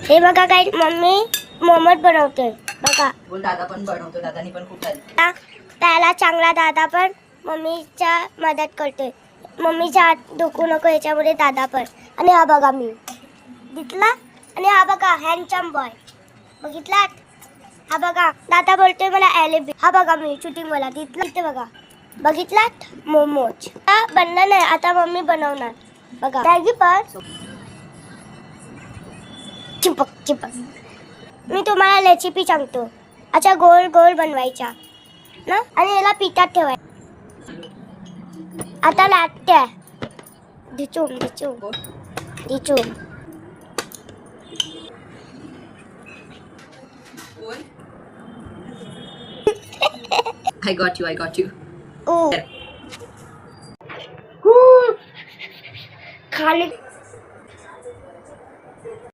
हे बघा काय मम्मी मोमोज बनवते बघा. बोल दादा पण बनवतो, दादानी पण खूप त्याला चांगला दादा पण मम्मीच्या मदत करते. मम्मीच्या हात दुखू नको याच्यामुळे दादा पण. आणि हा बघा मी दिसला. आणि हा बघा हँडसम बॉय बघितला. हा बघा दादा बोलतोय मला एलिबी. हा बघा मी शूटिंग मला दिसला इथे बघा बघितलात मोमोज. बनलं नाही आता मम्मी बनवणार बघा. मॅगी पण चिपक चिपक. मी तुम्हाला रेसिपी सांगतो. अच्छा गोल गोल बनवायचा ना आणि याला पिठात ठेवायचं. आता लाटते ढिचूम ढिचूम ढिचूम. I got you. खाली